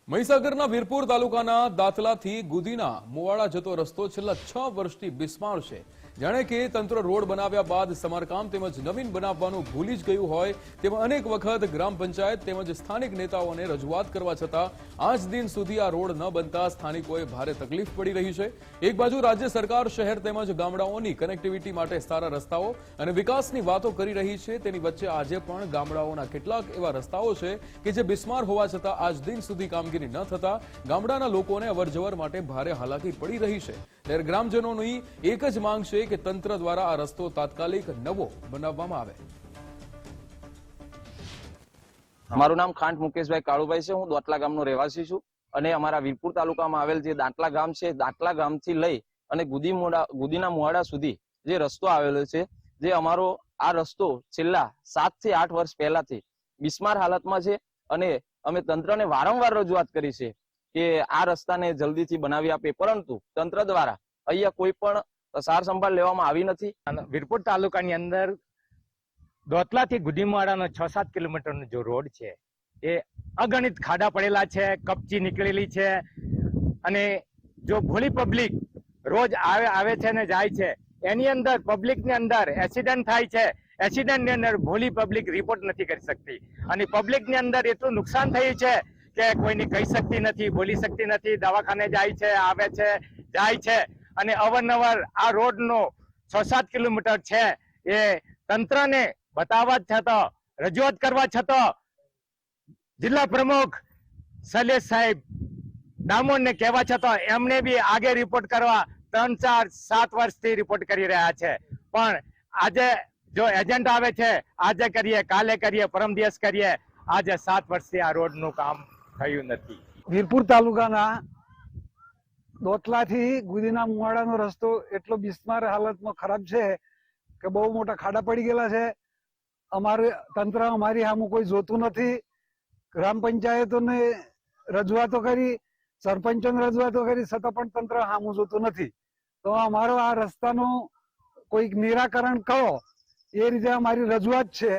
મહીસાગરના વીરપુર તાલુકાના દાતલાથી ગુદીના મુવાડા જતો રસ્તો છેલ્લા 6 વર્ષથી બિસ્માર છે। જાણે કે તંત્ર રોડ બનાવ્યા બાદ સમારકામ તેમજ નવીન બનાવવાનું ભૂલી જ ગયું હોય તેમાં અનેક વખત ગ્રામ પંચાયત તેમજ સ્થાનિક નેતાઓને રજૂઆત કરવા છતાં આજ દિન સુધી આ રોડ ન બનતા સ્થાનિકોએ ભારે તકલીફ પડી રહી છે। એક બાજુ રાજ્ય સરકાર શહેર તેમજ ગામડાઓની કનેક્ટિવિટી માટે સારા રસ્તાઓ અને વિકાસની વાતો કરી રહી છે, તેની વચ્ચે આજે પણ ગામડાઓના કેટલાક એવા રસ્તાઓ છે કે જે બિસ્માર હોવા છતાં આજ દિન સુધી કામગીરી ન થતા ગામડાના લોકોને અવરજવર માટે ભારે હાલાકી પડી રહી છે। ત્યારે ગ્રામજનોની એક જ માંગ છે કે તંત્ર દ્વારા આ રસ્તો તાત્કાલિક નવો બનાવવામાં આવે। મારું નામ ખાંટ મુકેશભાઈ કાળુભાઈ છે। હું દોતલા ગામનો રહેવાસી છું અને અમારા વીરપુર તાલુકામાં આવેલ જે દાંતલા ગામ છે, દાંતલા ગામથી લઈ અને ગુદીના મુવાડા સુધી જે રસ્તો આવેલો છે, જે અમારો આ રસ્તો છેલ્લા 7 થી 8 વર્ષ પહેલાથી બિસ્માર હાલતમાં છે અને અમે તંત્રને વારંવાર રજૂઆત કરી છે કે આ રસ્તાને જલ્દીથી બનાવી આપે, પરંતુ તંત્ર દ્વારા અહીંયા કોઈ પણ સાર સંભાળ લેવામાં આવી નથી। વીરપુર તાલુકાની અંદર દોતલાથી ગુદીમાળાનો 6-7 કિલોમીટરનો જો રોડ છે એ અગણિત ખાડા પડેલા છે, કપચી નીકળેલી છે અને જો ભોળી પબ્લિક રોજ આવે છે ને જાય છે, એની અંદર પબ્લિકની અંદર એક્સિડન્ટ થાય છે। એક્સિડન્ટની અંદર ભોળી પબ્લિક રિપોર્ટ નથી કરી શકતી અને પબ્લિકની અંદર એટલું નુકસાન થયું છે કે કોઈને કહી શકતી નથી, બોલી શકતી નથી, દવાખાને જાય છે, આવે છે, જાય છે અને અવારનવાર આ રોડનો 6-7 કિલોમીટર છે એ તંત્રને બતાવવા છતાં, રજૂઆત કરવા છતાં જિલ્લા પ્રમુખ શૈલેષ સાહેબ ડામોરને કહેવા છતાં એમને બી આગે રિપોર્ટ કરવા 3-4-7 વર્ષથી રિપોર્ટ કરી રહ્યા છે, પણ આજે જો એજન્ટ આવે છે, આજે કરીએ, કાલે કરીએ, પરમ દિવસ કરીએ, આજે 7 વર્ષથી આ રોડનું કામ થયું નથી। વીરપુર તાલુકાના દોતલાથી ગુદીના મુવાડાનો રસ્તો એટલો બિસ્માર હાલતમાં ખરાબ છે કે બહુ મોટા ખાડા પડી ગયેલા છે। તંત્ર અમારી સામું કોઈ જોતું નથી। ગ્રામ પંચાયતોને રજૂઆતો કરી, સરપંચોને રજૂઆતો કરી, છતાં પણ તંત્ર સામું જોતું નથી। તો અમારો આ રસ્તાનું કોઈક નિરાકરણ કરો એ રીતે અમારી રજૂઆત છે।